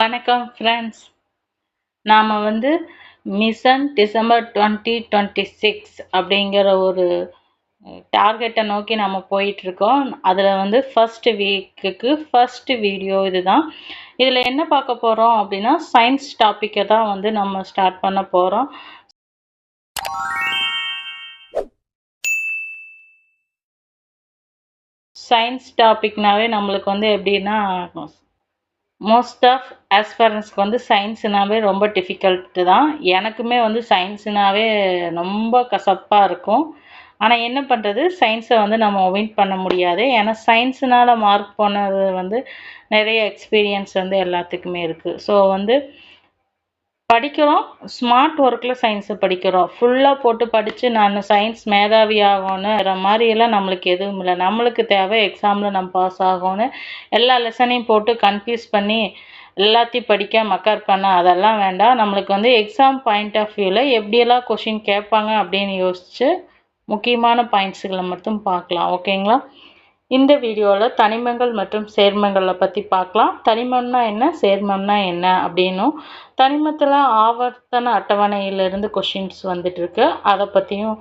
வணக்கம் ஃப்ரெண்ட்ஸ். நாம் mission December 2026 அப்படிங்கிற ஒரு டார்கெட்டை நோக்கி நம்ம போயிட்டுருக்கோம். அதில் ஃபர்ஸ்ட் வீக்குக்கு ஃபர்ஸ்ட் வீடியோ இதுதான். இதில் என்ன பார்க்க போகிறோம் அப்படின்னா, சயின்ஸ் டாப்பிக்கை தான் நம்ம ஸ்டார்ட் பண்ண போகிறோம். சயின்ஸ் டாபிக்னாவே நம்மளுக்கு எப்படின்னா, மோஸ்ட் ஆஃப் ஆஸ்பரன்ஸ்க்கு சயின்ஸுனாவே ரொம்ப டிஃபிகல்ட்டு தான். எனக்குமே சயின்ஸுனாவே ரொம்ப கசப்பாக இருக்கும். ஆனால் என்ன பண்ணுறது, சயின்ஸை நம்ம ஒமிட் பண்ண முடியாது. ஏன்னா சயின்ஸுனால் மார்க் போனது நிறைய எக்ஸ்பீரியன்ஸ் எல்லாத்துக்குமே இருக்குது. ஸோ படிக்கிறோம், ஸ்மார்ட் ஒர்க்கில் சயின்ஸை படிக்கிறோம். ஃபுல்லாக போட்டு படித்து நான் சயின்ஸ் மேதாவி ஆகணுங்கிற மாதிரியெல்லாம் நம்மளுக்கு எதுவும் இல்லை. நம்மளுக்கு தேவை எக்ஸாமில் நம்ம பாஸ் ஆகணும்னு எல்லா லெசனையும் போட்டு கன்ஃபியூஸ் பண்ணி எல்லாத்தையும் படிக்க மக்கர் பண்ண அதெல்லாம் வேண்டாம். நம்மளுக்கு எக்ஸாம் பாயிண்ட் ஆஃப் வியூவில் எப்படியெல்லாம் கொஷின் கேட்பாங்க அப்படின்னு யோசித்து முக்கியமான பாயிண்ட்ஸுகளை மட்டும் பார்க்கலாம். ஓகேங்களா? இந்த வீடியோவில் தனிமங்கள் மற்றும் சேர்மங்களை பற்றி பார்க்கலாம். தனிமம்னா என்ன, சேர்மம்னா என்ன அப்படின்னும், தனிமத்தில் ஆவர்த்தன அட்டவணையிலிருந்து கொஷின்ஸ் வந்துட்டுருக்கு, அதை பற்றியும்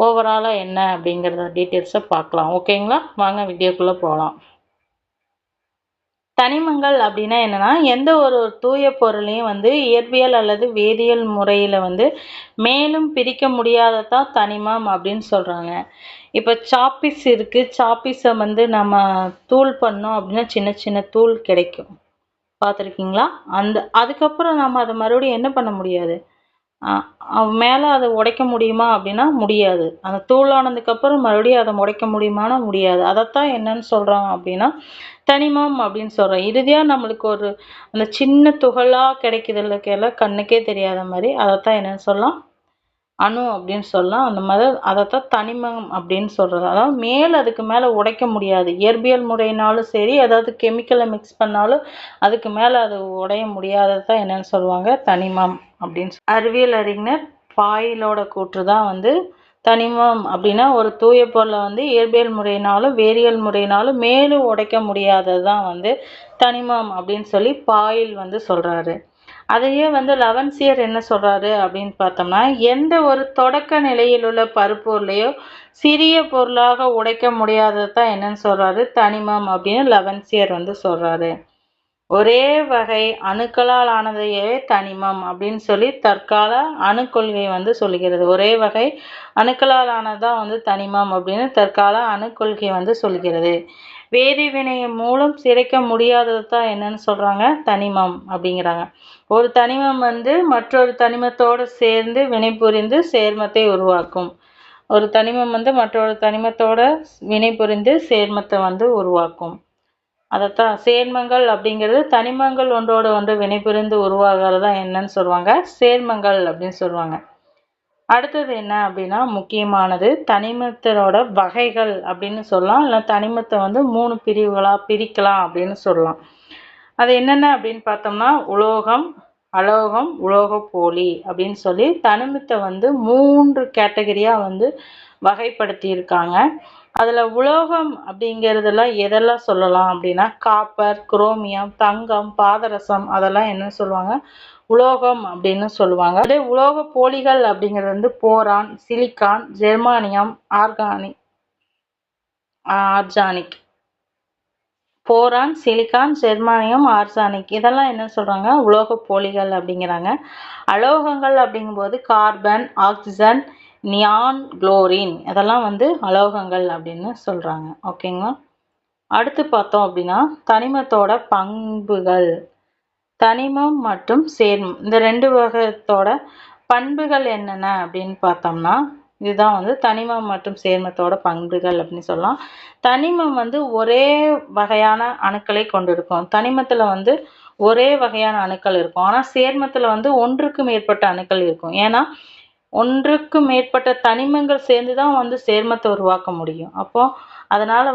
ஓவராலாக என்ன அப்படிங்கிறத டீட்டெயில்ஸை பார்க்கலாம். ஓகேங்களா? வாங்க வீடியோக்குள்ளே போகலாம். தனிமங்கள் அப்படின்னா என்னென்னா, எந்த ஒரு தூய பொருளையும் இயற்பியல் அல்லது வேதியியல் முறையில் மேலும் பிரிக்க முடியாததான் தனிமம் அப்படின்னு சொல்கிறாங்க. இப்போ சாப்பீஸ் இருக்குது, சாப்பீஸை நம்ம தூள் பண்ணோம் அப்படின்னா சின்ன சின்ன தூள் கிடைக்கும், பார்த்துருக்கீங்களா? அதுக்கப்புறம் நம்ம அதை மறுபடியும் என்ன பண்ண முடியாது, மேலே அதை உடைக்க முடியுமா அப்படின்னா முடியாது. அந்த தூளானதுக்கப்புறம் மறுபடியும் அதை உடைக்க முடியுமானா முடியாது. அதைத்தான் என்னன்னு சொல்கிறாங்க அப்படின்னா தனிமம் அப்படின்னு சொல்கிறோம். இறுதியாக நம்மளுக்கு அந்த சின்ன துகளாக கிடைக்குதுல, கண்ணுக்கே தெரியாத மாதிரி, அதைத்தான் என்னன்னு சொல்லலாம், அணு அப்படின்னு சொல்லலாம். அந்த மாதிரி அதைத்தான் தனிமம் அப்படின்னு சொல்கிறது. அதாவது அதுக்கு மேலே உடைக்க முடியாது. இயற்பியல் முறையினாலும் சரி, அதாவது கெமிக்கலை மிக்ஸ் பண்ணாலும் அதுக்கு மேலே அது உடைய முடியாதது தான் என்னன்னு சொல்லுவாங்க, தனிமம் அப்படின்னு. அறிவியல் அறிஞர் பாயிலோட கூற்று தான் தனிமம் அப்படின்னா ஒரு தூய பொருளை இயற்பியல் முறையினாலும் வேதியியல் முறையினாலும் மேலும் உடைக்க முடியாதது தான் தனிமம் அப்படின்னு சொல்லி பாயில் சொல்கிறாரு. அதையே லவன்சியர் என்ன சொல்கிறாரு அப்படின்னு பார்த்தோம்னா, எந்த ஒரு தொடக்க நிலையில் உள்ள பருப்பொருளையோ சிறிய பொருளாக உடைக்க முடியாதது தான் என்னன்னு சொல்கிறாரு, தனிமம் அப்படின்னு லவன்சியர் சொல்கிறாரு. ஒரே வகை அணுக்களால் ஆனதையே தனிமம் அப்படின்னு சொல்லி தற்கால அணுக்கொள்கை சொல்லுகிறது. ஒரே வகை அணுக்களால் ஆனதுதான் தனிமம் அப்படின்னு தற்கால அணுக்கொள்கை சொல்லுகிறது. வேதிவினையின் மூலம் சிதைக்க முடியாதது தான் என்னன்னு சொல்கிறாங்க, தனிமம் அப்படிங்கிறாங்க. ஒரு தனிமம் மற்றொரு தனிமத்தோடு சேர்ந்து வினைபுரிந்து சேர்மத்தை உருவாக்கும். ஒரு தனிமம் மற்றொரு தனிமத்தோட வினைபுரிந்து சேர்மத்தை உருவாக்கும். அதைத்தான் சேர்மங்கள் அப்படிங்கிறது, தனிமங்கள் ஒன்றோடு ஒன்று வினைபுரிந்து உருவாகிறதா என்னன்னு சொல்லுவாங்க, சேர்மங்கள் அப்படின்னு சொல்லுவாங்க. அடுத்தது என்ன அப்படின்னா, முக்கியமானது தனிமத்தினோட வகைகள் அப்படின்னு சொல்லலாம். இல்லை தனிமத்தை 3 பிரிவுகளாக பிரிக்கலாம் அப்படின்னு சொல்லலாம். அது என்னென்ன அப்படின்னு பார்த்தோம்னா, உலோகம், அலோகம், உலோகப்போலி அப்படின்னு சொல்லி தனிமத்தை 3 கேட்டகரியாக வகைப்படுத்தி இருக்காங்க. அதில் உலோகம் அப்படிங்கிறதெல்லாம் எதெல்லாம் சொல்லலாம் அப்படின்னா, காப்பர், குரோமியம், தங்கம், பாதரசம், அதெல்லாம் என்ன சொல்லுவாங்க, உலோகம் அப்படின்னு சொல்லுவாங்க. அதே உலோக போலிகள் அப்படிங்கிறது போரான், சிலிக்கான், ஜெர்மானியம், ஆர்கானிக். போரான், சிலிக்கான், ஜெர்மானியம், ஆர்கானிக், இதெல்லாம் என்ன சொல்கிறாங்க, உலோக போலிகள் அப்படிங்கிறாங்க. அலோகங்கள் அப்படிங்கும்போது கார்பன், ஆக்சிஜன், நியான், குளோரின், இதெல்லாம் அலோகங்கள் அப்படின்னு சொல்கிறாங்க. ஓகேங்களா? அடுத்து பார்த்தோம் அப்படின்னா, தனிமத்தோட பண்புகள். தனிமம் மற்றும் சேர்மம் இந்த 2 வகைத்தோட பண்புகள் என்னென்ன அப்படின்னு பார்த்தோம்னா, இதுதான் தனிமம் மற்றும் சேர்மத்தோட பண்புகள் அப்படின்னு சொல்லலாம். தனிமம் ஒரே வகையான அணுக்களை கொண்டிருக்கும். தனிமத்தில் ஒரே வகையான அணுக்கள் இருக்கும். ஆனால் சேர்மத்தில் ஒன்றுக்கு மேற்பட்ட அணுக்கள் இருக்கும். ஏன்னா ஒன்றுக்கு மேற்பட்ட தனிமங்கள் சேர்ந்து தான் சேர்மத்தை உருவாக்க முடியும். அப்போது அதனால்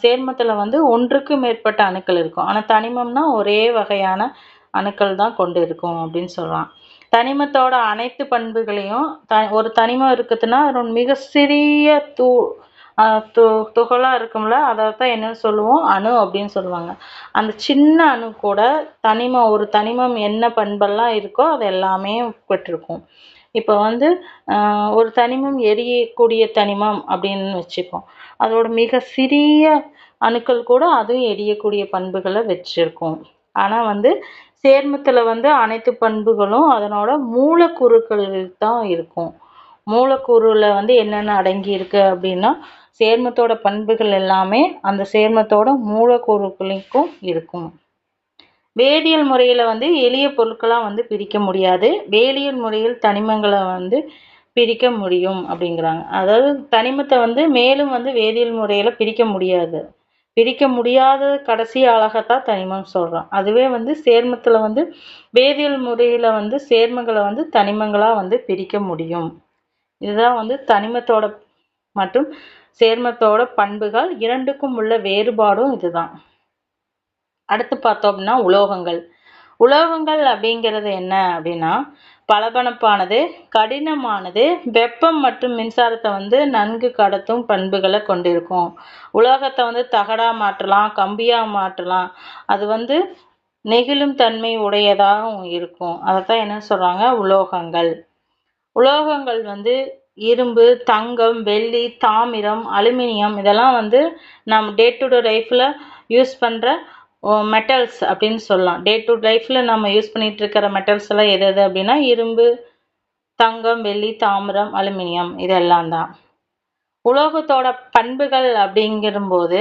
சேர்மத்தில் ஒன்றுக்கு மேற்பட்ட அணுக்கள் இருக்கும். ஆனால் தனிமம்னா ஒரே வகையான அணுக்கள் தான் கொண்டு இருக்கும் அப்படின்னு சொல்லலாம். தனிமத்தோட அனைத்து பண்புகளையும் ஒரு தனிமம் இருக்குதுன்னா மிக சிறிய துகளா இருக்கும்ல, அதைத்தான் என்னன்னு சொல்லுவோம், அணு அப்படின்னு சொல்லுவாங்க. அந்த சின்ன அணு கூட ஒரு தனிமம் என்ன பண்பெல்லாம் இருக்கோ அது எல்லாமே பெற்றிருக்கும். இப்போ வந்து ஒரு தனிமம் எரியக்கூடிய தனிமம் அப்படின்னு வச்சுப்போம். அதோட மிக சிறிய அணுக்கள் கூட அதுவும் எரியக்கூடிய பண்புகளை வச்சிருக்கும். ஆனா வந்து சேர்மத்துல வந்து அனைத்து பண்புகளும் அதனோட மூலக்கூறுகள் தான் இருக்கும். மூலக்கூறுல வந்து என்னென்ன அடங்கி இருக்கு அப்படின்னா, சேர்மத்தோட பண்புகள் எல்லாமே அந்த சேர்மத்தோட மூலக்கூறுகளுக்கும் இருக்கும். வேதியியல் முறையில வந்து எளிய பொருட்களா வந்து பிரிக்க முடியாது. வேதியியல் முறையில் தனிமங்களை வந்து பிரிக்க முடியும் அப்படிங்கிறாங்க. அதாவது தனிமத்தை வந்து மேலும் வந்து வேதியியல் முறையில பிரிக்க முடியாது. பிரிக்க முடியாத கடைசி அலகத்தான் தனிமம் சொல்றோம். அதுவே வந்து சேர்மத்துல வந்து வேதியியல் முறையில வந்து சேர்மங்களை வந்து தனிமங்களா வந்து பிரிக்க முடியும். இதுதான் வந்து தனிமத்தோட மற்றும் சேர்மத்தோட பண்புகள் இரண்டுக்கும் உள்ள வேறுபாடும் இதுதான். அடுத்து பார்த்தோம் அப்படின்னா உலோகங்கள். உலோகங்கள் அப்படிங்கிறது என்ன அப்படின்னா, பளபளப்பானது, கடினமானது, வெப்பம் மற்றும் மின்சாரத்தை வந்து நன்கு கடத்தும் பண்புகளை கொண்டிருக்கும். உலோகத்தை வந்து தகடா மாற்றலாம், கம்பியா மாற்றலாம். அது வந்து நெகிழும் தன்மை உடையதாகவும் இருக்கும். அதைத்தான் என்ன சொல்றாங்க, உலோகங்கள். உலோகங்கள் வந்து இரும்பு, தங்கம், வெள்ளி, தாமிரம், அலுமினியம் இதெல்லாம் வந்து நம்ம டே டு டே லைஃப்ல யூஸ் பண்ற மெட்டல்ஸ் அப்படின்னு சொல்லலாம். டே டு லைஃப்ல நம்ம யூஸ் பண்ணிட்டு இருக்கிற மெட்டல்ஸ் எல்லாம் எது எது அப்படின்னா இரும்பு, தங்கம், வெள்ளி, தாமிரம், அலுமினியம் இதெல்லாம் தான். உலோகத்தோட பண்புகள் அப்படிங்கிறபோது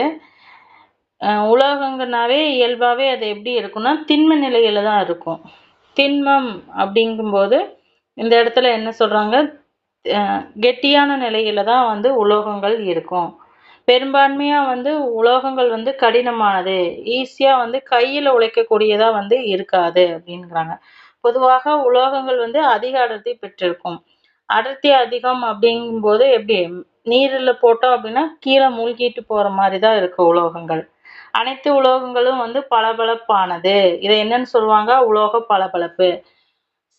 உலோகங்கள்னாவே இயல்பாவே அது எப்படி இருக்கும்னா திண்ம நிலையில தான் இருக்கும். திண்மம் அப்படிங்கும்போது இந்த இடத்துல என்ன சொல்றாங்க, கெட்டியான நிலையில தான் வந்து உலோகங்கள் இருக்கும். பெரும்பான்மையா வந்து உலோகங்கள் வந்து கடினமானது, ஈஸியா வந்து கையில உழைக்கக்கூடியதா வந்து இருக்காது அப்படிங்கிறாங்க. பொதுவாக உலோகங்கள் வந்து அதிக அடர்த்தி பெற்றிருக்கும். அடர்த்தி அதிகம் அப்படிங்கும்போது எப்படி நீரில் போட்டோம் அப்படின்னா கீழே மூழ்கிட்டு போற மாதிரி தான் இருக்கு உலோகங்கள். அனைத்து உலோகங்களும் வந்து பளபளப்பானது. இதை என்னன்னு சொல்லுவாங்க, உலோக பளபளப்பு.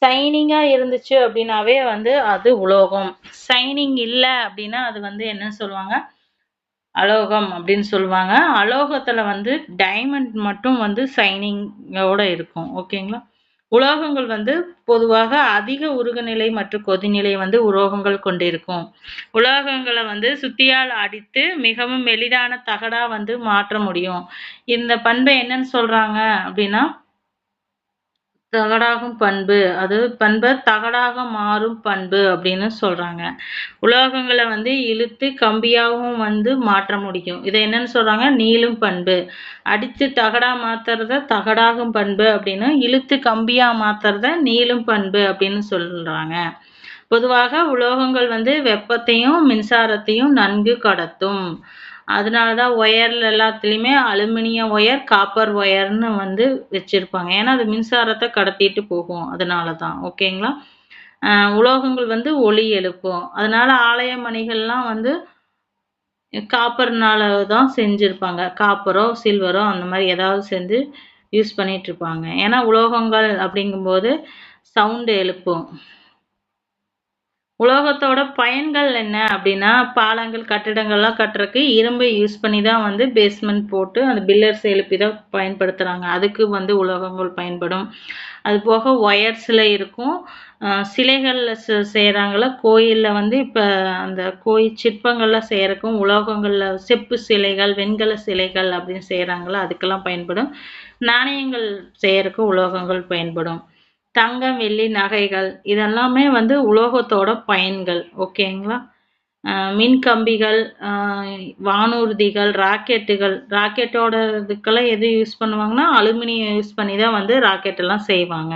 ஷைனிங்கா இருந்துச்சு அப்படின்னாவே வந்து அது உலோகம். ஷைனிங் இல்ல அப்படின்னா அது வந்து என்ன சொல்லுவாங்க, அலோகம் அப்படின்னு சொல்லுவாங்க. அலோகத்துல வந்து டைமண்ட் மட்டும் வந்து ஷைனிங்கோட இருக்கும். ஓகேங்களா. உலோகங்கள் வந்து பொதுவாக அதிக உருகுநிலை மற்றும் கொதிநிலை வந்து உலோகங்கள் கொண்டிருக்கும். உலோகங்களை வந்து சுத்தியால் அடித்து மிகவும் எளிதான தகடா வந்து மாற்ற முடியும். இந்த பண்பை என்னன்னு சொல்றாங்க அப்படின்னா தகடாகும் பண்பு, அது பண்பை தகடாக மாறும் பண்பு அப்படின்னு சொல்றாங்க. உலோகங்களை வந்து இழுத்து கம்பியாகவும் வந்து மாற்ற முடியும். இதை என்னன்னு சொல்றாங்க, நீளும் பண்பு. அடித்து தகடா மாத்துறத தகடாகும் பண்பு அப்படின்னு, இழுத்து கம்பியா மாத்துறத நீளும் பண்பு அப்படின்னு சொல்றாங்க. பொதுவாக உலோகங்கள் வந்து வெப்பத்தையும் மின்சாரத்தையும் நன்கு கடத்தும். அதனாலதான் ஒயர்ல எல்லாத்துலயுமே அலுமினியம் ஒயர், காப்பர் ஒயர்னு வந்து வச்சிருப்பாங்க. ஏன்னா அது மின்சாரத்தை கடத்திட்டு போகும். அதனாலதான். ஓகேங்களா. உலோகங்கள் வந்து ஒலி எழுப்பும். அதனால ஆலய மணிகள்லாம் வந்து காப்பர்னால தான் செஞ்சிருப்பாங்க. காப்பரோ சில்வரோ அந்த மாதிரி ஏதாவது செஞ்சு யூஸ் பண்ணிட்டு இருப்பாங்க. ஏன்னா உலோகங்கள் அப்படிங்கும்போது சவுண்ட் எழுப்பும். உலோகத்தோட பயன்கள் என்ன அப்படின்னா, பாலங்கள், கட்டிடங்கள்லாம் கட்டுறதுக்கு இரும்பை யூஸ் பண்ணி தான் வந்து பேஸ்மெண்ட் போட்டு அந்த பில்லர்ஸ் எழுப்பி தான் பயன்படுத்துறாங்க. அதுக்கு வந்து உலோகங்கள் பயன்படும். அது போக ஒயர்ஸ்ல இருக்கும். சிலைகள்ல செய்கிறாங்கள கோயிலில் வந்து இப்போ அந்த கோயில் சிற்பங்கள்லாம் செய்கிறக்கும் உலோகங்களில் செப்பு சிலைகள், வெண்கல சிலைகள் அப்படின்னு செய்கிறாங்கள அதுக்கெல்லாம் பயன்படும். நாணயங்கள் செய்கிறக்கு உலோகங்கள் பயன்படும். தங்கம், வெள்ளி, நகைகள் இதெல்லாமே வந்து உலோகத்தோட பயன்கள். ஓகேங்களா. மின் கம்பிகள், வானூர்திகள், ராக்கெட்டுகள். ராக்கெட்டோட இதுக்கெல்லாம் எது யூஸ் பண்ணுவாங்கன்னா அலுமினியம் யூஸ் பண்ணி தான் வந்து ராக்கெட் எல்லாம் செய்வாங்க.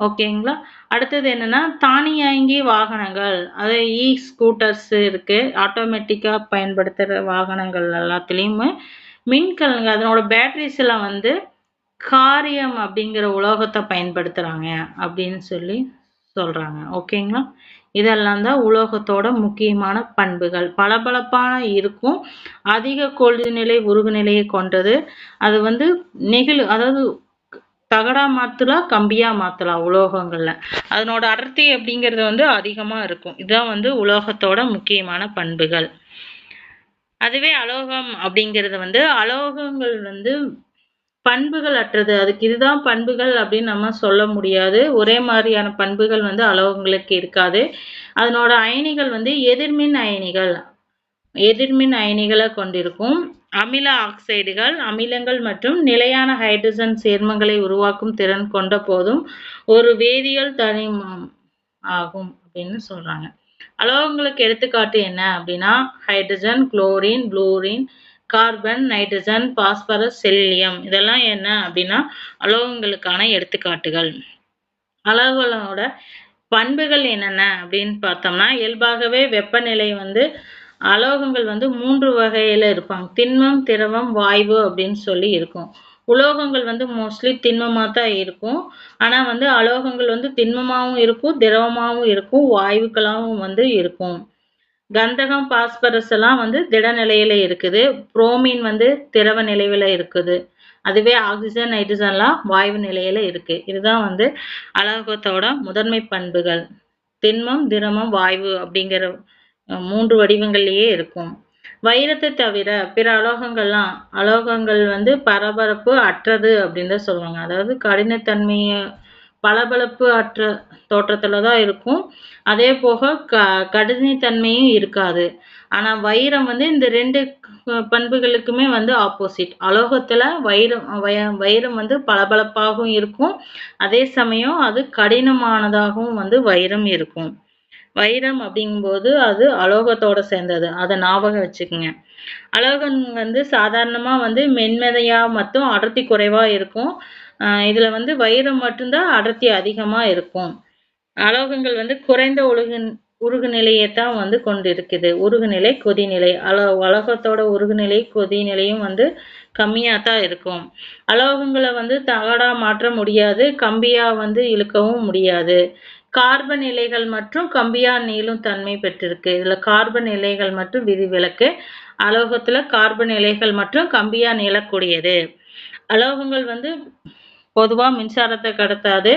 ஓகேங்களா. அடுத்தது என்னன்னா தானியங்கி வாகனங்கள், அது ஸ்கூட்டர்ஸ் இருக்கு. ஆட்டோமேட்டிக்கா பயன்படுத்துற வாகனங்கள் எல்லாத்துலேயுமே மின்கலங்கள் அதனோட பேட்டரிஸ் எல்லாம் வந்து காரியம் அப்படிங்கிற உலோகத்தை பயன்படுத்துறாங்க அப்படின்னு சொல்லி சொல்றாங்க. ஓகேங்களா. இதெல்லாம் தான் உலோகத்தோட முக்கியமான பண்புகள். பளபளப்பான இருக்கும், அதிக கொள்நிலை உருகுநிலையை கொண்டது. அது வந்து அதாவது தகடா மாத்தலாம், கம்பியா மாத்தலாம் உலோகங்கள்ல. அதனோட அடர்த்தி அப்படிங்கிறது வந்து அதிகமா இருக்கும். இதுதான் வந்து உலோகத்தோட முக்கியமான பண்புகள். அதுவே அலோகம் அப்படிங்கிறது வந்து அலோகங்கள் வந்து பண்புகள் அற்றது. அதுக்கு இதுதான் பண்புகள் அப்படின்னு நம்ம சொல்ல முடியாது. ஒரே மாதிரியான பண்புகள் வந்து அலோகங்களுக்கு இருக்காது. அதனோட அயனிகள் வந்து எதிர்மின் அயனிகள். எதிர்மின் அயனிகளை கொண்டிருக்கும். அமில ஆக்சைடுகள், அமிலங்கள் மற்றும் நிலையான ஹைட்ரஜன் சேர்மங்களை உருவாக்கும் திறன் கொண்ட போதும் ஒரு வேதியியல் தனிமம் ஆகும் அப்படின்னு சொல்றாங்க. அலோகங்களுக்கு எடுத்துக்காட்டு என்ன அப்படின்னா hydrogen, chlorine, fluorine, carbon, nitrogen, phosphorus, செல்லியம் இதெல்லாம் என்ன அப்படின்னா அலோகங்களுக்கான எடுத்துக்காட்டுகள். அலோகங்களோட பண்புகள் என்னென்ன அப்படின்னு பார்த்தோம்னா இயல்பாகவே வெப்பநிலை வந்து அலோகங்கள் வந்து 3 வகையில இருப்பாங்க. திண்மம், திரவம், வாயு அப்படின்னு சொல்லி இருக்கும். உலோகங்கள் வந்து மோஸ்ட்லி திண்மமா தான் இருக்கும். ஆனா வந்து அலோகங்கள் வந்து திண்மமாவும் இருக்கும், திரவமாவும் இருக்கும், வாயுக்களாவும் வந்து இருக்கும். கந்தகம், பாஸ்பரஸ் எல்லாம் வந்து திட நிலையில இருக்குது. புரோமின் வந்து திரவ நிலையில இருக்குது. அதுவே ஆக்சிஜன், நைட்ரஜன்லாம் வாயு நிலையில இருக்கு. இதுதான் வந்து அலோகத்தோட முதன்மை பண்புகள். திண்மம், திரவம், வாயு அப்படிங்கிற 3 வடிவங்கள்லயே இருக்கும். வைரத்தை தவிர பிற அலோகங்கள் வந்து பரபரப்பு அற்றது அப்படின்னு தான் சொல்லுவாங்க. அதாவது கடினத்தன்மைய பளபளப்பு அற்ற தோற்றத்துல தான் இருக்கும். அதே போக கடினத்தன்மையும் இருக்காது. ஆனா வைரம் வந்து இந்த 2 பண்புகளுக்குமே வந்து ஆப்போசிட். அலோகத்துல வைரம் வந்து பளபளப்பாகவும் இருக்கும். அதே சமயம் அது கடினமானதாகவும் வந்து வைரம் இருக்கும். வைரம் அப்படிங்கும்போது அது அலோகத்தோட சேர்ந்தது. அதை ஞாபகம் வச்சுக்கோங்க. அலோகம் வந்து சாதாரணமா வந்து மென்மையா மற்றும் அடர்த்தி குறைவா இருக்கும். இதுல வந்து வைரம் மட்டும்தான் அடர்த்தி அதிகமா இருக்கும். அலோகங்கள் வந்து குறைந்த உருகுநிலையை தான் வந்து கொண்டிருக்குது. உருகுநிலை, கொதிநிலை. அலோகத்தோட உருகுநிலை, கொதிநிலையும் வந்து கம்மியா தான் இருக்கும். அலோகங்களை வந்து தகடா மாற்ற முடியாது, கம்பியா வந்து இழுக்கவும் முடியாது. கார்பன் இலைகள் மற்றும் கம்பியா நீளும் தன்மை பெற்றிருக்கு. இதுல கார்பன் இலைகள் மற்றும் விதிவிலக்கு. அலோகத்துல கார்பன் இலைகள் மற்றும் கம்பியா நீளக்கூடியது. அலோகங்கள் வந்து பொதுவா மின்சாரத்தை கடத்தாது.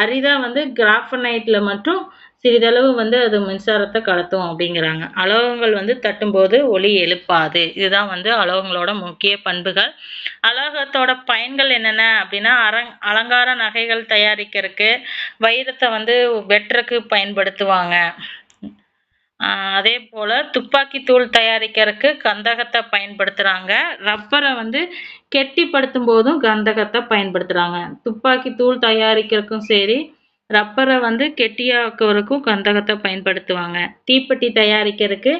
அரிதா வந்து கிராஃபனைட்ல மட்டும் சிறிதளவு வந்து அது மின்சாரத்தை கடத்தும் அப்படிங்கிறாங்க. அலோகங்கள் வந்து தட்டும்போது ஒலி எழுப்பாது. இதுதான் வந்து அலோகங்களோட முக்கிய பண்புகள். அலோகத்தோட பயன்கள் என்னென்ன அப்படின்னா அலங்கார நகைகள் தயாரிக்கிறதுக்கு, வைரத்தை வந்து வெட்டுறதுக்கு பயன்படுத்துவாங்க. அதே போல துப்பாக்கி தூள் தயாரிக்கிறதுக்கு கந்தகத்தை பயன்படுத்துறாங்க. ரப்பரை வந்து கெட்டிப்படுத்தும் போதும் கந்தகத்தை பயன்படுத்துறாங்க. துப்பாக்கி தூள் தயாரிக்கிறதுக்கும் சரி, ரப்பரை வந்து கெட்டியாக்குறதுக்கும் கந்தகத்தை பயன்படுத்துவாங்க. தீப்பெட்டி தயாரிக்கிறதுக்கு,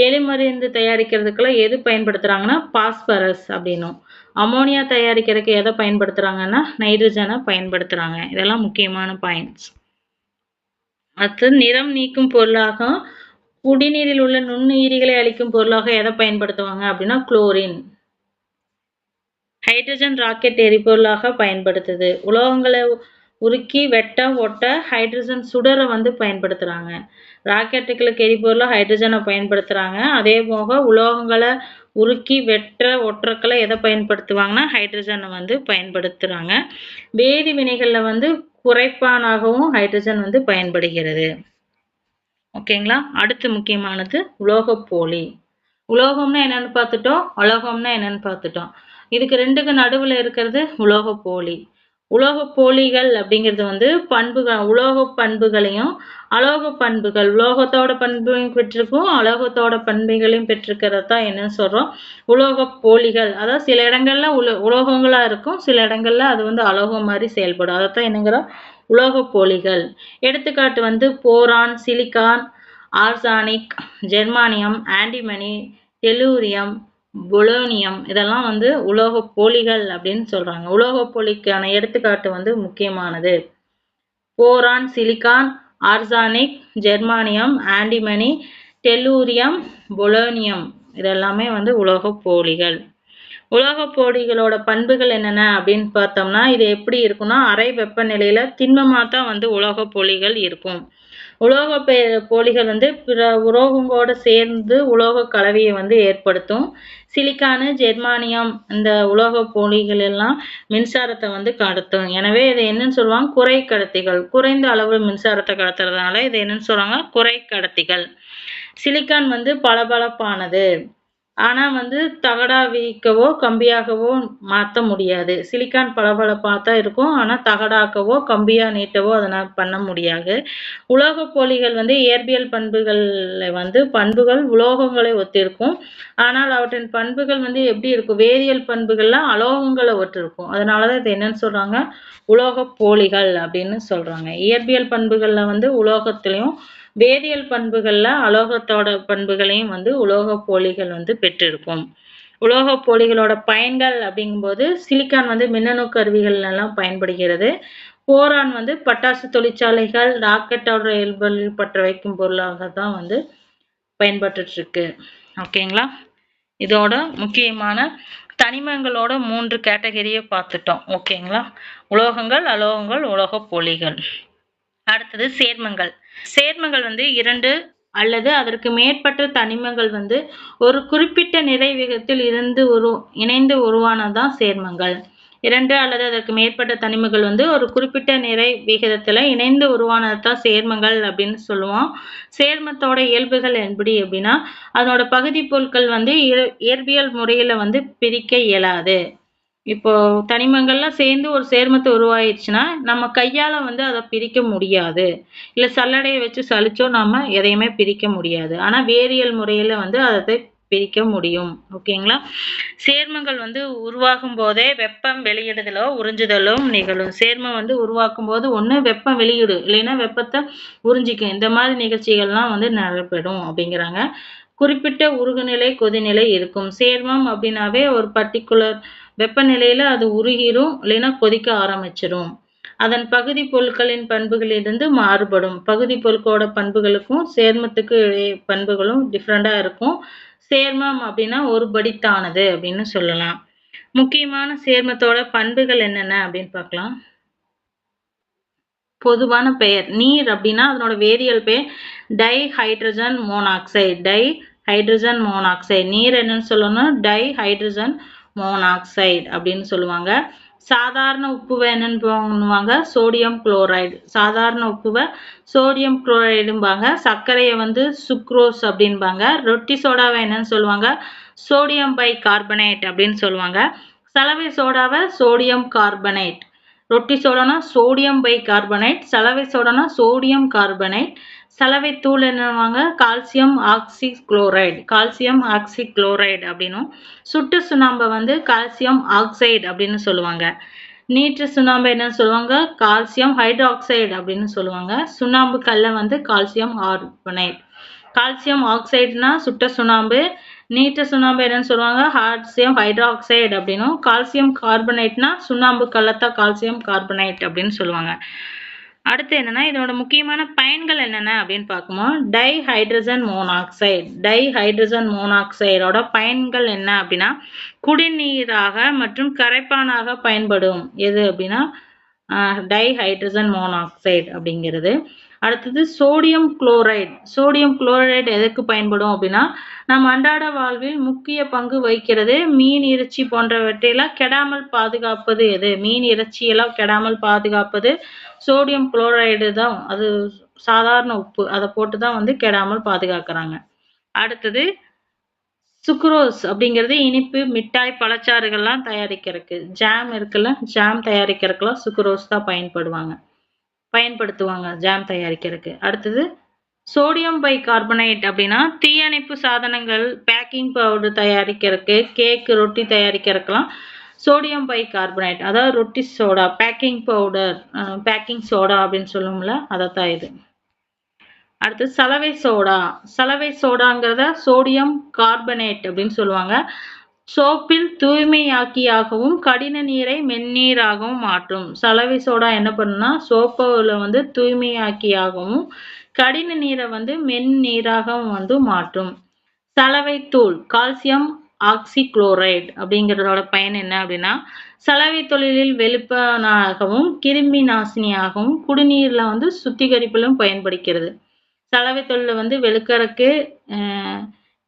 எலிமருந்து தயாரிக்கிறதுக்கெல்லாம் எது பயன்படுத்துறாங்கன்னா பாஸ்பரஸ் அப்படின்னும். அமோனியா தயாரிக்கிறதுக்கு எதை பயன்படுத்துறாங்கன்னா நைட்ரஜனை பயன்படுத்துறாங்க. இதெல்லாம் முக்கியமான பாயிண்ட்ஸ். அடுத்து நிறம் நீக்கும் பொருளாக குடிநீரில் உள்ள நுண்ணுயிரிகளை அழிக்கும் பொருளாக எதை பயன்படுத்துவாங்க அப்படின்னா குளோரின். ஹைட்ரஜன் ராக்கெட் எரிபொருளாக பயன்படுத்துது. உலோகங்களை உருக்கி வெட்ட ஒட்ட ஹைட்ரஜன் சுடரை வந்து பயன்படுத்துறாங்க. ராக்கெட்டுகளுக்கு எரிபொருளாக ஹைட்ரஜனை பயன்படுத்துறாங்க. அதே போக உலோகங்களை உருக்கி வெட்ட ஒட்டுறக்கெல்லாம் எதை பயன்படுத்துவாங்கன்னா ஹைட்ரஜனை வந்து பயன்படுத்துறாங்க. வேதி வினைகள்ல வந்து குறைப்பானாகவும் ஹைட்ரஜன் வந்து பயன்படுகிறது. ஓகேங்களா? அடுத்து முக்கியமானது உலோகப்போலி. உலோகம்னா என்னன்னு பார்த்துட்டோம், அலோகம்னா என்னன்னு பார்த்துட்டோம். இதுக்கு 2க்கு நடுவுல இருக்கிறது உலோகப்போலி. உலோகப்போலிகள் அப்படிங்கிறது வந்து உலோக பண்புகளையும் அலோக பண்புகள், உலோகத்தோட பண்பையும் பெற்றிருக்கும், அலோகத்தோட பண்புகளையும் பெற்றிருக்கிறதான் என்னன்னு சொல்றோம் உலோகப்போலிகள். அதாவது சில இடங்கள்ல உலோகங்களா இருக்கும், சில இடங்கள்ல அது வந்து அலோகம் மாதிரி செயல்படும். அதைத்தான் என்னங்கிறோம் உலோகப்போலிகள். எடுத்துக்காட்டு வந்து போரான், சிலிக்கான், ஆர்சானிக், ஜெர்மானியம், ஆன்டிமனி, டெல்லூரியம், பொலோனியம் இதெல்லாம் வந்து உலோகப்போலிகள் அப்படின்னு சொல்றாங்க. உலோகப்போலிக்கான எடுத்துக்காட்டு வந்து முக்கியமானது. போரான், சிலிக்கான், ஆர்சானிக், ஜெர்மானியம், ஆன்டிமனி, டெல்லூரியம், பொலோனியம் இதெல்லாமே வந்து உலோகப்போலிகள். உலோகப்போலிகளோட பண்புகள் என்னென்ன அப்படின்னு பார்த்தோம்னா இது எப்படி இருக்கும்னா அறை வெப்பநிலையில திண்மமா தான் வந்து உலோகப்போலிகள் இருக்கும். உலோக போலிகள் வந்து பிற உலோகங்களோட சேர்ந்து உலோக கலவையை வந்து ஏற்படுத்தும். சிலிக்கானு, ஜெர்மானியம் இந்த உலோக போலிகள் எல்லாம் மின்சாரத்தை வந்து கடத்தும். எனவே இதை என்னன்னு சொல்லுவாங்க குறை கடத்திகள். குறைந்த அளவு மின்சாரத்தை கடத்துறதுனால இதை என்னன்னு சொல்றாங்க குறை கடத்திகள். சிலிக்கான் வந்து பளபளப்பானது. ஆனால் வந்து தகடா விரிக்கவோ கம்பியாகவோ மாற்ற முடியாது. சிலிக்கான் பளபளப்பாக தான் இருக்கும். ஆனால் தகடாக்கவோ கம்பியாக நீட்டவோ அதனால் பண்ண முடியாது. உலோகப் போலிகள் வந்து இயற்பியல் பண்புகளில் வந்து பண்புகள் உலோகங்களை ஒத்திருக்கும். ஆனால் அவற்றின் பண்புகள் வந்து எப்படி இருக்கும்? வேதியியல் பண்புகள்லாம் அலோகங்களை ஒத்திருக்கும். அதனால தான் இது என்னன்னு சொல்கிறாங்க? உலோகப் போலிகள் அப்படின்னு சொல்கிறாங்க. இயற்பியல் பண்புகளில் வந்து உலோகத்திலையும் வேதியியல் பண்புகளில் அலோகத்தோட பண்புகளையும் வந்து உலோகப் போலிகள் வந்து பெற்றிருக்கும். உலோகப் போலிகளோட பயன்கள் அப்படிங்கும்போது சிலிக்கான் வந்து மின்னணு கருவிகள் எல்லாம் பயன்படுகிறது. போரான் வந்து பட்டாசு தொழிற்சாலைகள், ராக்கெட்டோட இயல்புகளில் பற்ற வைக்கும் பொருளாக தான் வந்து பயன்பட்டுட்டு இருக்கு. ஓகேங்களா? இதோட முக்கியமான தனிமங்களோட 3 கேட்டகரியை பார்த்துட்டோம். ஓகேங்களா? உலோகங்கள், அலோகங்கள், உலோகப் போலிகள். அடுத்தது சேர்மங்கள். சேர்மங்கள் வந்து 2 அல்லது அதற்கு மேற்பட்ட தனிமங்கள் வந்து ஒரு குறிப்பிட்ட நிறை விகிதத்தில் இணைந்து உருவானதுதான் சேர்மங்கள். 2 அல்லது அதற்கு மேற்பட்ட தனிமங்கள் வந்து ஒரு குறிப்பிட்ட நிறை விகிதத்துல இணைந்து உருவானதுதான் சேர்மங்கள் அப்படின்னு சொல்லுவோம். சேர்மத்தோட இயல்புகள் எப்படி அப்படின்னா, அதனோட பகுதி பொருட்கள் வந்து இயற்பியல் முறையில வந்து பிரிக்க இயலாது. இப்போ தனிமங்கள்லாம் சேர்ந்து ஒரு சேர்மத்தை உருவாயிருச்சுன்னா நம்ம கையால வந்து அதை பிரிக்க முடியாது. இல்ல சல்லடையை வச்சு சலிச்சோ நாம எதையுமே பிரிக்க முடியாது. ஆனா வேதியியல் முறையில வந்து அதை பிரிக்க முடியும். ஓகேங்களா? சேர்மங்கள் வந்து உருவாகும் போதே வெப்பம் வெளியிடுதலோ உறிஞ்சுதலோ நிகழும். சேர்மம் வந்து உருவாக்கும் போது ஒண்ணு வெப்பம் வெளியிடு, இல்லைன்னா வெப்பத்தை உறிஞ்சிக்கும். இந்த மாதிரி நிகழ்ச்சிகள்லாம் வந்து நடைபெறும் அப்படிங்கிறாங்க. குறிப்பிட்ட உருகுநிலை கொதிநிலை இருக்கும். சேர்மம் அப்படின்னாவே ஒரு பர்டிகுலர் வெப்பநிலையில அது உருகிரும், இல்லைன்னா கொதிக்க ஆரம்பிச்சிடும். அதன் பகுதி பொருட்களின் பண்புகளிலிருந்து மாறுபடும். பகுதி பொருட்களோட பண்புகளுக்கும் சேர்மத்துக்கு பண்புகளும் டிஃப்ரெண்டா இருக்கும். சேர்மம் அப்படின்னா ஒரு படித்தானது அப்படின்னு சொல்லலாம். முக்கியமான சேர்மத்தோட பண்புகள் என்னென்ன அப்படின்னு பார்க்கலாம். பொதுவான பெயர் நீர் அப்படின்னா அதனோட வேதியியல் பெயர் டைஹைட்ரஜன் மோனாக்சைடு. Dihydrogen monoxide. நீர் என்னன்னு சொல்லணும்? டைஹைட்ரஜன் மோனாக்சைடு அப்படின்னு சொல்லுவாங்க. சாதாரண உப்புவை என்னன்னு பண்ணுவாங்க? Sodium chloride. சாதாரண உப்புவை சோடியம் குளோரைடும்பாங்க. சர்க்கரையை வந்து சுக்ரோஸ் அப்படின்பாங்க. ரொட்டி சோடாவை என்னன்னு சொல்லுவாங்க? சோடியம் பை கார்பனேட் அப்படின்னு சொல்லுவாங்க. சலவை சோடாவை சோடியம் கார்பனேட். ரொட்டி சோடானா சோடியம் பை கார்பனேட், சலவை சோடானா சோடியம் கார்பனேட். சலவை தூள் என்னவாங்க? Calcium oxychloride. Calcium oxychloride அப்படின்னும். சுட்டு சுண்ணாம்பை வந்து கால்சியம் ஆக்சைடு அப்படின்னு சொல்லுவாங்க. நீற்று சுண்ணாம்பு என்னன்னு சொல்லுவாங்க? கால்சியம் ஹைட்ராக்சைடு அப்படின்னு சொல்லுவாங்க. சுண்ணாம்பு கல்லை வந்து கால்சியம் கார்பனேட். கால்சியம் ஆக்சைடுனா சுட்ட சுண்ணாம்பு. நீட்ட சுண்ணாம்பு என்னன்னு சொல்லுவாங்க? கால்சியம் ஹைட்ராக்சைடு அப்படின்னும். கால்சியம் கார்பனேட்னா சுண்ணாம்பு கலத்தா கால்சியம் கார்பனேட் அப்படின்னு சொல்லுவாங்க. அடுத்து என்னன்னா இதோட முக்கியமான பயன்கள் என்னென்ன அப்படின்னு பார்க்கும்போது டைஹைட்ரஜன் மோனாக்சைடு. டைஹைட்ரஜன் மோனாக்சைடோட பயன்கள் என்ன அப்படின்னா குடிநீராக மற்றும் கரைப்பானாக பயன்படும். எது அப்படின்னா டைஹைட்ரஜன் மோனாக்சைடு அப்படிங்கிறது. அடுத்தது சோடியம் குளோரைடு. சோடியம் குளோரைடு எதற்கு பயன்படும் அப்படின்னா நம்ம அன்றாட வாழ்வில் முக்கிய பங்கு வகிக்கிறது. மீன் இறைச்சி போன்றவற்றையெல்லாம் கெடாமல் பாதுகாப்பது எது? மீன் இறைச்சியெல்லாம் கெடாமல் பாதுகாப்பது சோடியம் குளோரைடு தான். அது சாதாரண உப்பு, அதை போட்டு தான் வந்து கெடாமல் பாதுகாக்கிறாங்க. அடுத்தது சுக்ரோஸ் அப்படிங்கிறது இனிப்பு மிட்டாய் பழச்சாறுகள்லாம் தயாரிக்கிறதுக்கு. ஜாம் இருக்குல்ல, ஜாம் தயாரிக்கிறதுக்கெல்லாம் சுக்ரோஸ் தான் பயன்படுத்துவாங்க ஜாம் தயாரிக்கிறதுக்கு. அடுத்தது சோடியம் பை கார்பனேட் அப்படின்னா தீயணைப்பு சாதனங்கள், பேக்கிங் பவுடர் தயாரிக்கிறதுக்கு, கேக், ரொட்டி தயாரிக்கிறதுக்கெல்லாம் சோடியம் பை கார்பனேட், அதாவது ரொட்டி soda, baking powder, baking soda அப்படின்னு சொல்லுவோம்ல, அதைத்தான் இது. அடுத்து சலவை சோடா. சலவை சோடாங்கிறத சோடியம் கார்பனேட் அப்படின்னு சொல்லுவாங்க. சோப்பில் தூய்மையாக்கியாகவும் கடின நீரை மென்னீராகவும் மாற்றும். சலவை சோடா என்ன பண்ணுன்னா சோப்பில் வந்து தூய்மையாக்கியாகவும் கடின நீரை வந்து மென்னீராகவும் வந்து மாற்றும். சலவை தூள் கால்சியம் ஆக்சி குளோரைடு அப்படிங்கிறதோட பயன் என்ன அப்படின்னா சலவை தொழிலில் வெளுப்பனாகவும் கிருமி நாசினியாகவும் குடிநீர்ல வந்து சுத்திகரிப்பிலும் பயன்படுகிறது. சலவை தொழில வந்து வெளுக்கறக்கு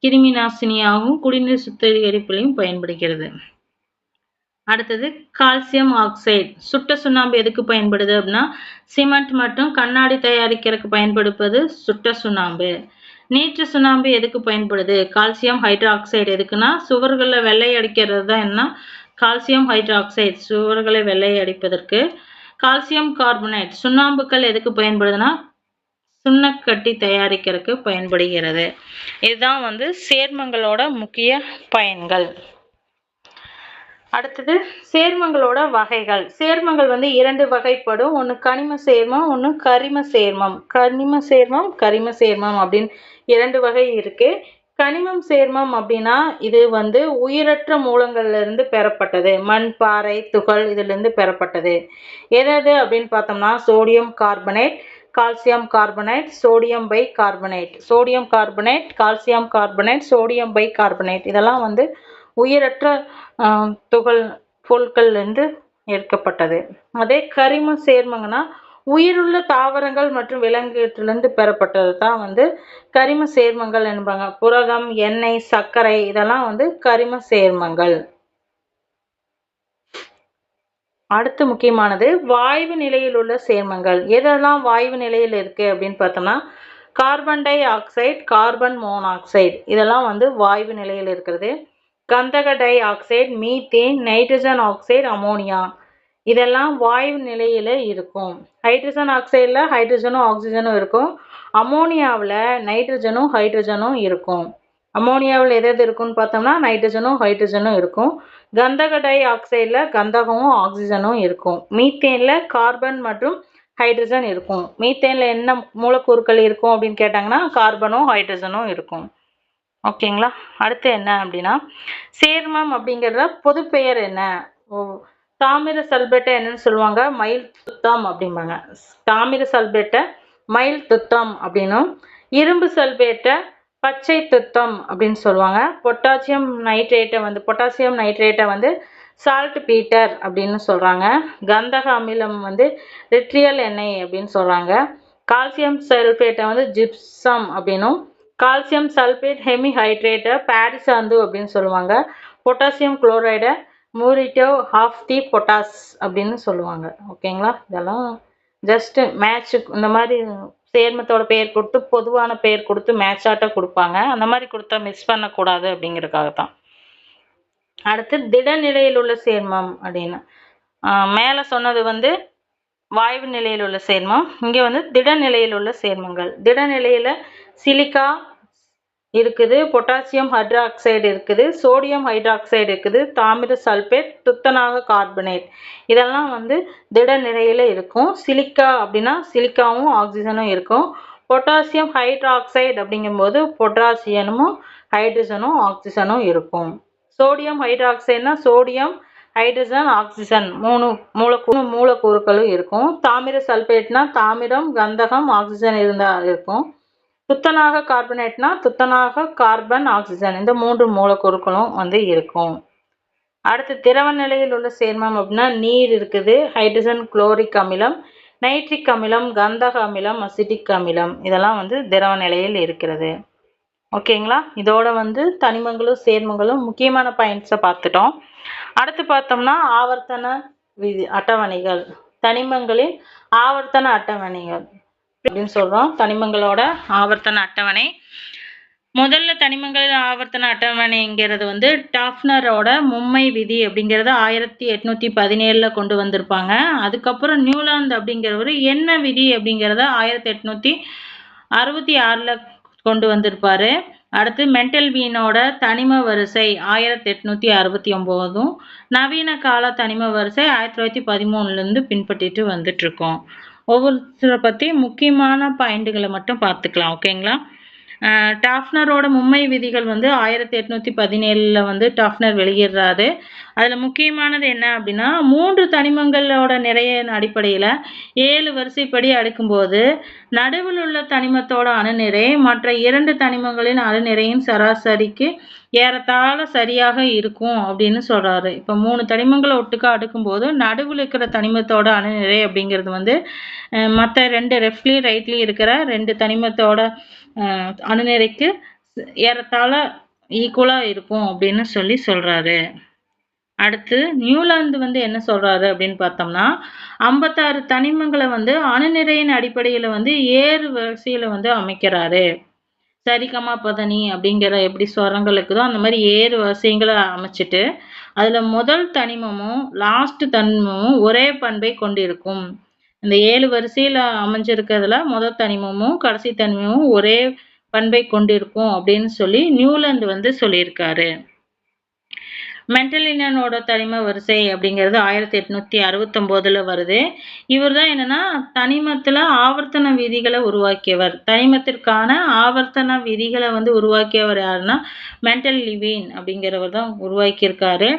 கிருமி நாசினியாகவும் குடிநீர் சுத்திகரிப்பிலையும் பயன்படுகிறது. அடுத்தது கால்சியம் ஆக்சைடு. சுட்ட சுண்ணாம்பு எதுக்கு பயன்படுது அப்படின்னா சிமெண்ட் மற்றும் கண்ணாடி தயாரிக்கிறதுக்கு பயன்படுவது சுட்ட சுண்ணாம்பு. நீற்று சுண்ணாம்பு எதுக்கு பயன்படுது? கால்சியம் ஹைட்ராக்சைடு எதுக்குன்னா சுவர்களில் வெள்ளை அடிக்கிறது தான் என்ன, கால்சியம் ஹைட்ராக்சைடு சுவர்களை வெள்ளை அடிப்பதற்கு. கால்சியம் கார்பனேட் சுண்ணாம்புக்கள் எதுக்கு பயன்படுதுன்னா சுண்ணக்கட்டி தயாரிக்கிறதுக்கு பயன்படுகிறது. இதுதான் வந்து சேர்மங்களோட முக்கிய பயன்கள். அடுத்தது சேர்மங்களோட வகைகள். சேர்மங்கள் வந்து 2 வகைப்படும். ஒன்று கனிம சேர்மம், ஒன்று கரிம சேர்மம். கரிம சேர்மம் அப்படின்னு 2 வகை இருக்கு. கனிமம் சேர்மம் அப்படின்னா இது வந்து உயிரற்ற மூலங்கள்ல இருந்து பெறப்பட்டது. மண், பாறை, துகள் இதுல இருந்து பெறப்பட்டது. எது அப்படின்னு பார்த்தோம்னா sodium carbonate, calcium carbonate, sodium bicarbonate, calcium carbonate, sodium bicarbonate இதெல்லாம் வந்து உயிரற்ற துகள் பொருட்கள்லேருந்து எடுக்கப்பட்டது. அதே கரிம சேர்மங்கன்னா உயிருள்ள தாவரங்கள் மற்றும் விலங்குகளிலிருந்து பெறப்பட்டது தான் வந்து கரிம சேர்மங்கள் என்பாங்க. புரதம், எண்ணெய், சர்க்கரை இதெல்லாம் வந்து கரிம சேர்மங்கள். அடுத்து முக்கியமானது வாயு நிலையில் உள்ள சேர்மங்கள். எதெல்லாம் வாயு நிலையில் இருக்கு அப்படின்னு பார்த்தோம்னா carbon di oxide, carbon monoxide இதெல்லாம் வந்து வாயு நிலையில் இருக்கிறது. கந்தக di oxide, methane, nitrogen oxide, ammonia இதெல்லாம் வாயு நிலையில இருக்கும். ஹைட்ரஜன் ஆக்சைடில் ஹைட்ரஜனும் ஆக்சிஜனும் இருக்கும். அமோனியாவில் நைட்ரஜனும் ஹைட்ரஜனும் இருக்கும். அமோனியாவில் எது இருக்குன்னு பார்த்தோம்னா நைட்ரஜனும் ஹைட்ரஜனும் இருக்கும். கந்தக டை ஆக்சைடில் கந்தகமும் ஆக்சிஜனும் இருக்கும். மீத்தேனில் கார்பன் மற்றும் ஹைட்ரஜன் இருக்கும். மீத்தேனில் என்ன மூலக்கூறுகள் இருக்கும் அப்படின்னு கேட்டாங்கன்னா கார்பனும் ஹைட்ரஜனும் இருக்கும். ஓகேங்களா. அடுத்து என்ன அப்படின்னா சேர்மம் அப்படிங்கிறத பொது பெயர் என்ன? தாமிர சல்பேட்டை என்னன்னு சொல்லுவாங்க? மயில் துத்தம் அப்படிம்பாங்க. தாமிர சல்பேட்டை மயில் துத்தம் அப்படின்னும், இரும்பு சல்பேட்டை பச்சை துத்தம் அப்படின்னு சொல்லுவாங்க. பொட்டாசியம் நைட்ரேட்டை வந்து சால்ட் பீட்டர் அப்படின்னு சொல்றாங்க. கந்தக அமிலம் வந்து லிட்ரியல் எண்ணெய் அப்படின்னு சொல்றாங்க. கால்சியம் சல்பேட்டை வந்து ஜிப்சம் அப்படின்னும், கால்சியம் சல்பேட் ஹெமிஹைட்ரேட்டை பாரிசாந்து அப்படின்னு சொல்லுவாங்க. பொட்டாசியம் குளோரைடை மூரிட்டோ ஆஃப் தி பொட்டாஸ் அப்படின்னு சொல்லுவாங்க. ஓகேங்களா. இதெல்லாம் ஜஸ்ட் மேட்ச் இந்த மாதிரி சேர்மத்தோட பெயர் கொடுத்து பொதுவான பெயர் கொடுத்து மேட்சாட்ட கொடுப்பாங்க. அந்த மாதிரி கொடுத்தா மிஸ் பண்ணக்கூடாது அப்படிங்கிறதுக்காகத்தான். அடுத்து திடநிலையில் உள்ள சேர்மம் அப்படின்னு மேலே சொன்னது வந்து வாயு நிலையில் உள்ள சேர்மம். இங்கே வந்து திடநிலையில் உள்ள சேர்மங்கள். திடநிலையில் சிலிக்கா இருக்குது, பொட்டாசியம் ஹைட்ராக்சைடு இருக்குது, சோடியம் ஹைட்ராக்சைடு இருக்குது, தாமிர சல்பேட், துத்தநாக கார்பனேட் இதெல்லாம் வந்து திட நிலையில் இருக்கும். சிலிக்கா அப்படின்னா சிலிக்காவும் ஆக்சிஜனும் இருக்கும். பொட்டாசியம் ஹைட்ராக்சைடு அப்படிங்கும்போது பொட்டாசியமும் ஹைட்ரஜனும் ஆக்சிஜனும் இருக்கும். சோடியம் ஹைட்ராக்சைடுனா சோடியம், ஹைட்ரஜன், ஆக்சிஜன் 3 மூலக்கூறுகளும் இருக்கும். தாமிர சல்பேட்னா தாமிரம், கந்தகம், ஆக்சிஜன் இருந்தால் இருக்கும். துத்தநாக கார்பனேட்னா துத்தநாக, கார்பன், ஆக்சிஜன் இந்த 3 மூலக்கூறுகளும் வந்து இருக்கும். அடுத்து திரவ நிலையில் உள்ள சேர்மம் அப்படின்னா நீர் இருக்குது, ஹைட்ரஜன் குளோரிக் அமிலம், நைட்ரிக் அமிலம், கந்தக அமிலம், அசிட்டிக் அமிலம் இதெல்லாம் வந்து திரவ நிலையில் இருக்கிறது. ஓகேங்களா. இதோட வந்து தனிமங்களும் சேர்மங்களும் முக்கியமான பாயிண்ட்ஸை பார்த்துட்டோம். அடுத்து பார்த்தோம்னா ஆவர்த்தன அட்டவணைகள். தனிமங்களின் ஆவர்த்தன அட்டவணைகள் அப்படின்னு சொல்றோம். தனிமங்களோட ஆவர்த்தன அட்டவணை. முதல்ல தனிமங்களின் ஆவர்த்தன அட்டவணைங்கிறது வந்து டாஃப்னரோட மும்மை விதி அப்படிங்கிறத 1817 கொண்டு வந்திருப்பாங்க. அதுக்கப்புறம் நியூலாந்து அப்படிங்கிறவர் என்ன விதி அப்படிங்கிறத 1866 கொண்டு வந்திருப்பாரு. அடுத்து மெண்டல்வீனோட தனிம வரிசை 1869, நவீன கால தனிம வரிசை 1913 பின்பற்றிட்டு வந்துட்டு இருக்கோம். ஒவ்வொருத்தரை பற்றி முக்கியமான பாயிண்ட்டுகளை மட்டும் பார்த்துக்கலாம். ஓகேங்களா. டாஃப்னரோட மும்மை விதிகள் வந்து 1817 வந்து டாஃப்னர் வெளியிடுறாரு. அதில் முக்கியமானது என்ன அப்படின்னா 3 தனிமங்களோட நிறையின் அடிப்படையில் 7 வரிசைப்படி அடுக்கும்போது நடுவில் உள்ள தனிமத்தோட அணுநிறை மற்ற 2 தனிமங்களின் அணுநிறையின் சராசரிக்கு ஏறத்தாழ சரியாக இருக்கும் அப்படின்னு சொல்றாரு. இப்போ 3 தனிமங்களை ஒட்டுக்கா அடுக்கும்போது நடுவில் இருக்கிற தனிமத்தோட அணுநிறை அப்படிங்கிறது வந்து மற்ற 2 லெஃப்ட்லி ரைட்லி இருக்கிற 2 தனிமத்தோட அணுநிறைக்கு ஏறத்தாழ ஈக்குவலா இருக்கும் அப்படின்னு சொல்றாரு. அடுத்து நியூலாந்து வந்து என்ன சொல்றாரு அப்படின்னு பார்த்தோம்னா 56 தனிமங்களை வந்து அணுநிறையின் அடிப்படையில் வந்து ஏறு வரிசையில வந்து அமைக்கிறாரு. சரிகமா பதனி அப்படிங்கிற எப்படி ஸ்வரங்கள் இருக்குதோ அந்த மாதிரி ஏறு வரிசைகளை அமைச்சிட்டு அதுல முதல் தனிமமும் லாஸ்ட் தனிமமும் ஒரே பண்பை கொண்டிருக்கும். இந்த 7 வரிசையில அமைஞ்சிருக்கிறதுல முதல் தனிமமும் கடைசி தனிமமும் ஒரே பண்பை கொண்டிருக்கும் அப்படின்னு சொல்லி நியூலந்து வந்து சொல்லியிருக்காரு. மெண்டலினனோட தனிம வரிசை அப்படிங்கிறது 1869ல வருது. இவர் தான் என்னன்னா தனிமத்துல ஆவர்த்தன விதிகளை உருவாக்கியவர். தனிமத்திற்கான ஆவர்த்தன விதிகளை வந்து உருவாக்கியவர் யாருன்னா மெண்டல் லிவின் அப்படிங்கிறவர் தான் உருவாக்கியிருக்காரு.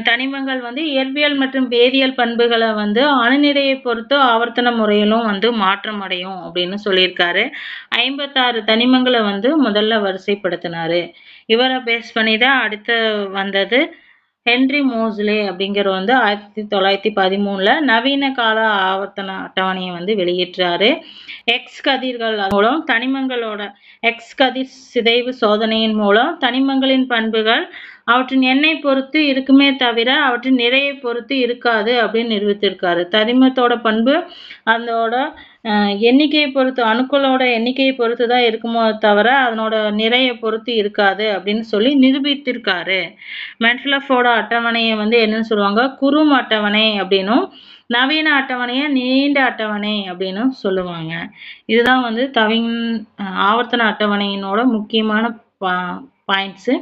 தனிமங்கள் வந்து இயற்பியல் மற்றும் வேதியியல் பண்புகளை வந்து அணுநிறையை பொறுத்து ஆவர்த்தன முறையிலும் வந்து மாற்றம் அடையும் அப்படின்னு சொல்லியிருக்காரு. 56 தனிமங்களை வந்து முதல்ல வரிசைப்படுத்தினாரு. இவரை பேஸ் பண்ணி தான் அடுத்து வந்தது ஹென்றி மோஸ்லே அப்படிங்கிறவர் வந்து 1913ல நவீன கால ஆவர்த்தன அட்டவணையை வந்து வெளியிட்டாரு. எக்ஸ் கதிர்கள் மூலம் தனிமங்களோட எக்ஸ் கதிர் சிதைவு சோதனையின் மூலம் தனிமங்களின் பண்புகள் அவற்றின் எண்ணெய் பொறுத்து இருக்குமே தவிர அவற்றின் நிறையை பொறுத்து இருக்காது அப்படின்னு நிரூபித்திருக்காரு. தனிமத்தோட பண்பு அதோட எண்ணிக்கையை பொறுத்து அணுக்களோட எண்ணிக்கையை பொறுத்து தான் இருக்குமோ தவிர அதனோட நிறையை பொறுத்து இருக்காது அப்படின்னு சொல்லி நிரூபித்திருக்காரு. மெட்லஃபோட அட்டவணையை வந்து என்னன்னு சொல்லுவாங்க, குறும் அட்டவணை அப்படின்னும் நவீன அட்டவணையை நீண்ட அட்டவணை அப்படின்னு சொல்லுவாங்க. இதுதான் வந்து ஆவர்த்தன அட்டவணையினோட முக்கியமான பாயிண்ட்ஸு.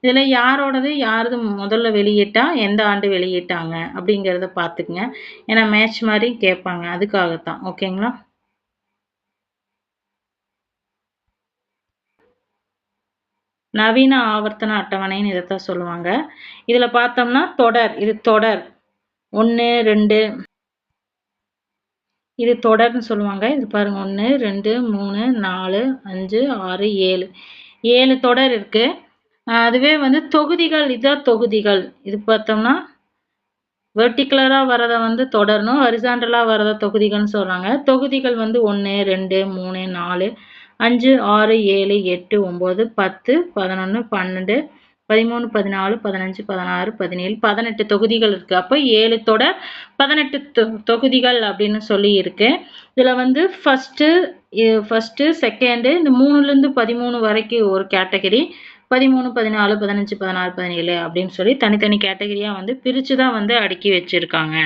இதுல யாரோடது யாரது முதல்ல வெளியிட்டா எந்த ஆண்டு வெளியிட்டாங்க அப்படிங்கிறத பார்த்துக்குங்க. ஏன்னா மேட்ச் மாதிரி கேட்பாங்க, அதுக்காகத்தான். ஓகேங்களா? நவீன ஆவர்த்தன அட்டவணைன்னு இதைத்தான் சொல்லுவாங்க. இதுல பார்த்தோம்னா தொடர், இது தொடர் 1 2 இது தொடர்னு சொல்லுவாங்க. இது பாருங்க 1 2 3 4 5 6 7 தொடர் இருக்கு. அதுவே வந்து தொகுதிகள், இதான் தொகுதிகள். இது பார்த்தோம்னா வெர்டிகுலரா வரத வந்து தொடரணும், ஹரிசாண்டலா வரத தொகுதிகள்னு சொல்றாங்க. தொகுதிகள் வந்து 1 2 3 4 5 6 7 8 9 10 11 12 13 14 15 16 17 18 தொகுதிகள் இருக்கு. அப்போ 7 தொடர் 18 தொகுதிகள் அப்படின்னு சொல்லி இருக்கு. இதுல வந்து ஃபர்ஸ்ட் செகண்ட் இந்த 3ல இருந்து 13 வரைக்கும் ஒரு கேட்டகரி, 13 14 15 16 17 அப்படின்னு சொல்லி தனித்தனி கேட்டகரியா வந்து பிரிச்சுதான் வந்து அடுக்கி வச்சிருக்காங்க.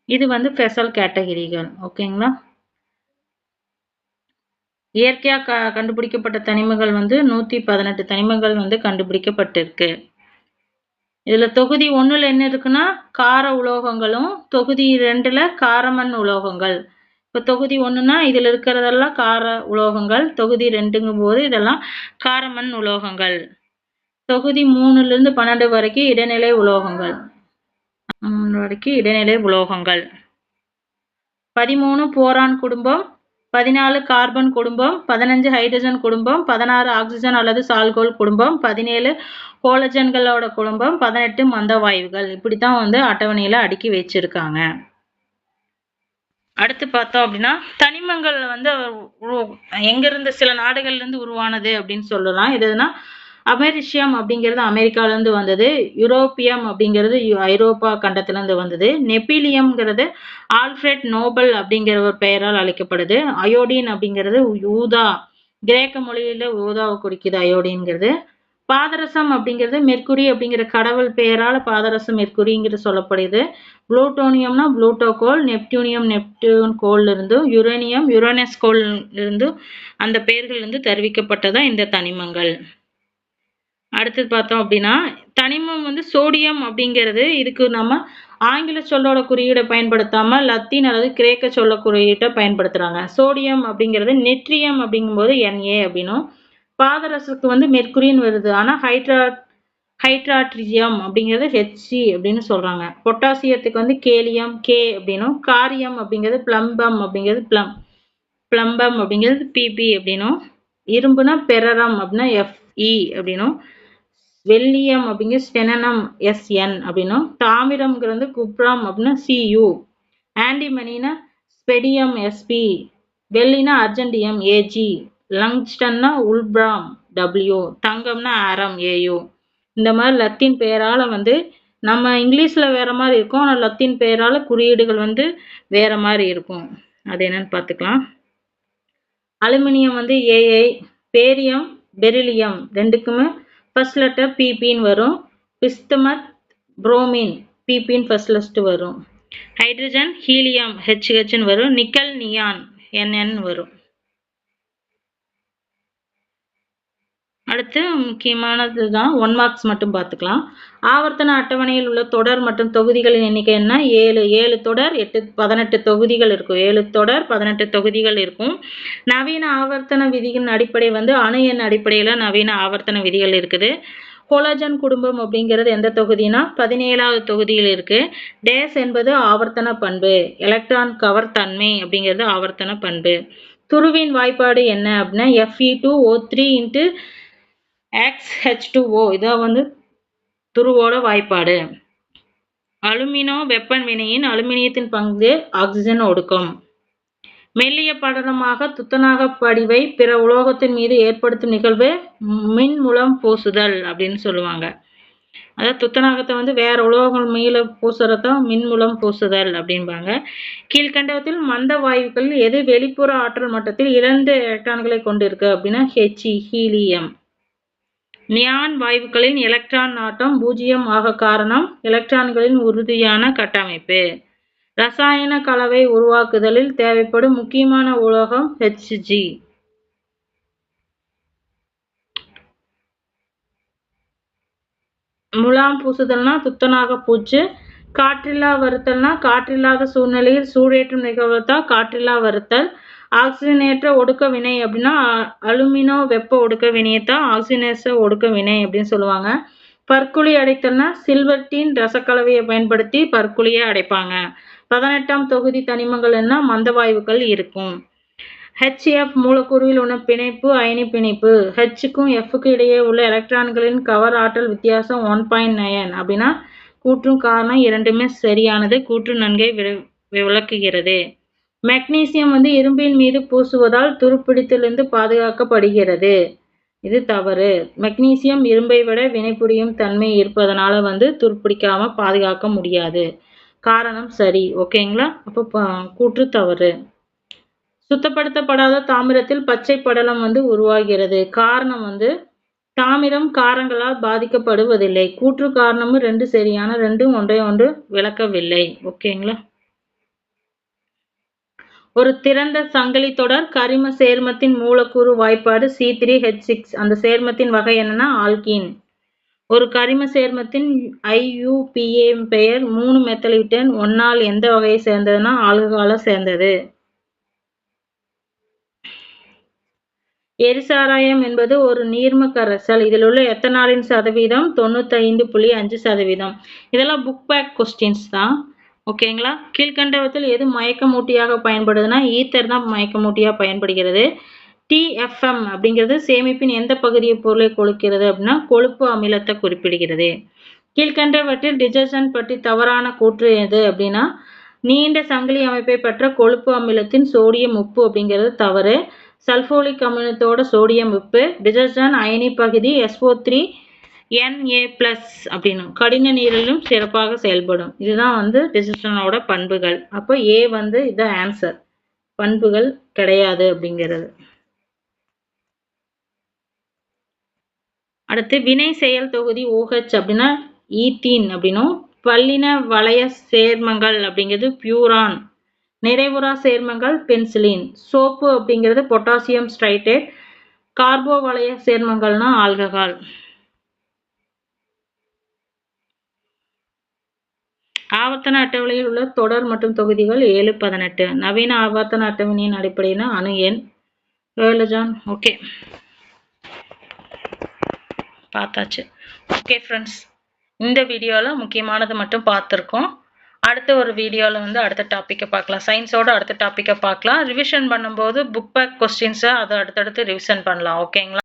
இது வந்து ஸ்பெஷல் கேட்டகரிகள். ஓகேங்களா? இயற்கையா கண்டுபிடிக்கப்பட்ட தனிமங்கள் வந்து 118 தனிமங்கள் வந்து கண்டுபிடிக்கப்பட்டிருக்கு. இதுல தொகுதி 1ல என்ன இருக்குன்னா கார உலோகங்களும், தொகுதி 2ல காரமண் உலோகங்கள். இப்ப தொகுதி 1னா இதுல இருக்கிறதெல்லாம் கார உலோகங்கள், தொகுதி 2ங்கும் போது இதெல்லாம் காரமண் உலோகங்கள். தொகுதி 3ல இருந்து 12 வரைக்கும் இடைநிலை உலோகங்கள். 13 போரான் குடும்பம், 14 கார்பன் குடும்பம், 15 ஹைட்ரஜன் குடும்பம், 16 ஆக்சிஜன் அல்லது சால்கோல் குடும்பம், 17 கோலஜன்களோட குடும்பம், 18 மந்த வாயுகள். இப்படித்தான் வந்து அட்டவணையில அடுக்கி வச்சிருக்காங்க. அடுத்து பார்த்தோம் அப்படின்னா தனிமங்கள் வந்து எங்கிருந்து சில நாடுகள்ல இருந்து உருவானது அப்படின்னு சொல்லலாம். எதுனா அமெரிசியம் அப்படிங்கிறது அமெரிக்கால இருந்து வந்தது, யூரோப்பியம் அப்படிங்கிறது ஐரோப்பா கண்டத்துல இருந்து வந்தது, நெப்பிலியம்ங்கிறது ஆல்ஃபிரட் நோபல் அப்படிங்கிற ஒரு பெயரால் அழைக்கப்படுது, அயோடின் அப்படிங்கிறது ஊதா, கிரேக்க மொழியில ஊதாவை குறிக்குது அயோடின்ங்கிறது, பாதரசம் அப்படிங்கிறது மெர்க்குரி அப்படிங்கிற கடவுள் பெயரால பாதரசம் மெர்க்குரிங்கிறது சொல்லப்படுது, புளூட்டோனியம்னா புளூட்டோ கோல், நெப்டியூனியம் நெப்டியூன் கோல்ல இருந்து, யுரேனியம் யுரேனஸ் கோல் இருந்து அந்த பெயர்கள் இருந்து தெரிவிக்கப்பட்டதா இந்த தனிமங்கள். அடுத்தது பார்த்தோம் அப்படின்னா தனிமம் வந்து சோடியம் அப்படிங்கிறது, இதுக்கு நம்ம ஆங்கில சொல்லோட குறியீடை பயன்படுத்தாம லத்தீன் அல்லது கிரேக்க சொல்ல குறியீட்டை பயன்படுத்துறாங்க. சோடியம் அப்படிங்கிறது நெட்ரியம் அப்படிங்கும்போது Na அப்படின்னும், பாதரசத்துக்கு வந்து மெர்க்குரின்னு வருது, ஆனா ஹைட்ராட்ரியம் அப்படிங்கிறது Hc அப்படின்னு சொல்றாங்க. பொட்டாசியத்துக்கு வந்து கேலியம் K அப்படின்னும், காரியம் அப்படிங்கிறது பிளம்பம் அப்படிங்கிறது பிளம்பம் அப்படிங்கிறது Pp அப்படின்னும், இரும்புனா பெரரம் அப்படின்னா Fe அப்படின்னும், வெள்ளியம் அப்படிங்கிற ஸ்டெனனம் Sn அப்படின்னும், தாமிரம்ங்கிறது குப்ரம் அப்படின்னா Cu, ஆன்டிமனினா ஸ்பெடியம் Sp, வெள்ளினா அர்ஜென்டியம் Ag, லங்ஸ்டன்னா உல்பிராம் W, தங்கம்னா ஆரம் Au. இந்த மாதிரி லத்தீன் பெயரால வந்து நம்ம இங்கிலீஷ்ல வேற மாதிரி இருக்கும், ஆனால் லத்தீன் பெயரால குறியீடுகள் வந்து வேற மாதிரி இருக்கும். அது என்னன்னு பார்த்துக்கலாம். அலுமினியம் வந்து Ai, பேரியம், பெரிலியம் ரெண்டுக்குமே ஃபர்ஸ்ட் லெட்டர் பிபின்னு வரும். பிஸ்தமத், புரோமின் பிபின்னு ஃபர்ஸ்ட் லிஸ்ட் வரும். ஹைட்ரஜன், ஹீலியம் ஹெச்ஹெச்னு வரும். நிக்கல், நியான் NN வரும். அடுத்து முக்கியமானது தான் 1 மார்க்ஸ் மட்டும் பார்த்துக்கலாம். ஆவர்த்தன அட்டவணையில் உள்ள தொடர் மற்றும் தொகுதிகளின் எண்ணிக்கை என்ன? 7 தொடர் 18 தொகுதிகள் இருக்கும். 7 தொடர் 18 தொகுதிகள் இருக்கும். நவீன ஆவர்த்தன விதிகளின் அடிப்படை வந்து அணு எண் அடிப்படையில் நவீன ஆவர்த்தன விதிகள் இருக்குது. ஹோலோஜன் குடும்பம் அப்படிங்கிறது எந்த தொகுதினா 17வது தொகுதியில் இருக்கு. டேஸ் என்பது ஆவர்த்தன பண்பு. எலக்ட்ரான் கவர் தன்மை அப்படிங்கிறது ஆவர்த்தன பண்பு. துருவின் வாய்ப்பாடு என்ன அப்படின்னா Fe2O3 XH2O இதான் வந்து துருவோட வாய்ப்பாடு. அலுமினோ வெப்ப வினையின் அலுமினியத்தின் பங்கு ஆக்சிஜன் ஒடுக்கம். மெல்லிய படலமாக துத்தநாக படிவை பிற உலோகத்தின் மீது ஏற்படுத்தும் நிகழ்வு மின்முலம் பூசுதல் அப்படின்னு சொல்லுவாங்க. அதாவது துத்தநாகத்தை வந்து வேற உலோகங்கள் மேல பூசுறதான் மின்முலம் பூசுதல் அப்படின்பாங்க. கீழ்கண்டவற்றில் மந்த வாயுக்கள் எது வெளிப்புற ஆற்றல் மட்டத்தில் 2 எலக்ட்ரான்களை கொண்டிருக்கு அப்படின்னா ஹீலியம். நியான் வாயுக்களின் எலக்ட்ரான் ஆட்டம் 0 ஆக காரணம் எலக்ட்ரான்களின் உறுதியான கட்டமைப்பு. ரசாயன கலவை உருவாக்குதலில் தேவைப்படும் முக்கியமான உலோகம் Hg. முலாம் பூசுதல்னா துத்தநாக பூச்சு. காற்றில்லா வருத்தல்னா காற்றில்லாத சூழ்நிலையில் சூடேற்றும் நிகழ்வுதான் காற்றில்லா வருத்தல். ஆக்சிஜனேற்ற ஒடுக்க வினை அப்படின்னா அலுமினோ வெப்ப ஒடுக்க வினையத்தான் ஆக்சிஜனேச ஒடுக்க வினை அப்படின்னு சொல்லுவாங்க. பற்குழி அடைத்தல்னா சில்வர்டின் ரசக்கலவையை பயன்படுத்தி பற்குழியை அடைப்பாங்க. 18ஆம் தொகுதி தனிமங்கள் என்ன? மந்த வாயுக்கள் இருக்கும். HF மூலக்கூறுவில் உள்ள பிணைப்பு அயனி பிணைப்பு. Hக்கும் Fக்கு இடையே உள்ள எலக்ட்ரான்களின் கவர் ஆற்றல் வித்தியாசம் 1.9 அப்படின்னா கூற்றும் காரணம் இரண்டுமே சரியானது. கூற்று நன்கை விளக்குகிறது. மெக்னீசியம் வந்து இரும்பின் மீது பூசுவதால் துருப்பிடித்திலிருந்து பாதுகாக்கப்படுகிறது. இது தவறு. மெக்னீசியம் இரும்பை விட வினைபுரியும் தன்மை இருப்பதனால வந்து துருப்பிடிக்காம பாதுகாக்க முடியாது. காரணம் சரி. ஓகேங்களா? அப்போ கூற்று தவறு. சுத்தப்படுத்தப்படாத தாமிரத்தில் பச்சை படலம் வந்து உருவாகிறது. காரணம் வந்து தாமிரம் காரங்களால் பாதிக்கப்படுவதில்லை. கூற்று காரணமும் 2 சரியான, 2 ஒன்றை ஒன்று விளக்கவில்லை. ஓகேங்களா? ஒரு திறந்த சங்கிலி தொடர் கரிம சேர்மத்தின் மூலக்கூறு வாய்ப்பாடு C3H6. அந்த சேர்மத்தின் வகை என்னன்னா ஆல்கீன். ஒரு கரிம சேர்மத்தின் IUPA பெயர் 3 மெத்தலிட்டன் 1 எந்த வகையை சேர்ந்ததுன்னா ஆல்கஹாலை சேர்ந்தது. எரிசாராயம் என்பது ஒரு நீர்ம கரைசல். இதில் உள்ள எத்தனாலின் சதவீதம் 95.5%. இதெல்லாம் புக் பேக் கொஸ்டின்ஸ் தான். ஓகேங்களா? கீழ்கண்டவற்றில் எது மயக்கமூட்டியாக பயன்படுதுன்னா ஈத்தர் தான் மயக்கமூட்டியாக பயன்படுகிறது. TFM அப்படிங்கிறது சேமிப்பின் எந்த பகுதியை பொருளை கொழுக்கிறது அப்படின்னா கொழுப்பு அமிலத்தை குறிப்பிடுகிறது. கீழ்கண்டவற்றில் டிடர்ஜென்ட் பற்றி தவறான கூற்று எது அப்படின்னா நீண்ட சங்கிலி அமைப்பை பெற்ற கொழுப்பு அமிலத்தின் சோடியம் உப்பு அப்படிங்கிறது தவறு. சல்போலிக் அமிலத்தோட சோடியம் உப்பு. டிடர்ஜென்ட் அயனி பகுதி SO3 Na+ அப்படின்னு கடின நீரிலும் சிறப்பாக செயல்படும். இதுதான் வந்து டிடர்ஜென்டோட பண்புகள். அப்போ A வந்து இது ஆன்சர். பண்புகள் கிடையாது அப்படிங்கிறது. அடுத்து வினை செயல் தொகுதி OH அப்படின்னா ஈத்தீன் அப்படின்னும். பல்லின வளைய சேர்மங்கள் அப்படிங்கிறது பியூரான். நிறைவுறா சேர்மங்கள் பென்சிலின். சோப்பு அப்படிங்கிறது பொட்டாசியம் ஸ்ட்ரைட்டேட். கார்போ வளைய சேர்மங்கள்னா ஆல்கஹால். ஆவர்த்தன அட்டவணையில் உள்ள தொடர் மற்றும் தொகுதிகள் 7, 18. நவீன ஆவர்த்தன அட்டவணையின் அடிப்படையில் அணு எண் ஹாலஜன். ஓகே, பார்த்தாச்சு. ஓகே ஃப்ரெண்ட்ஸ், இந்த வீடியோவில் முக்கியமானது மட்டும் பார்த்துருக்கோம். அடுத்த ஒரு வீடியோவில் வந்து அடுத்த டாப்பிக்கை பார்க்கலாம். சயின்ஸோட அடுத்த டாப்பிக்கை பார்க்கலாம். ரிவிஷன் பண்ணும்போது புக் பேக் கொஸ்டின்ஸை அதை அடுத்தடுத்து ரிவிஷன் பண்ணலாம். ஓகேங்களா?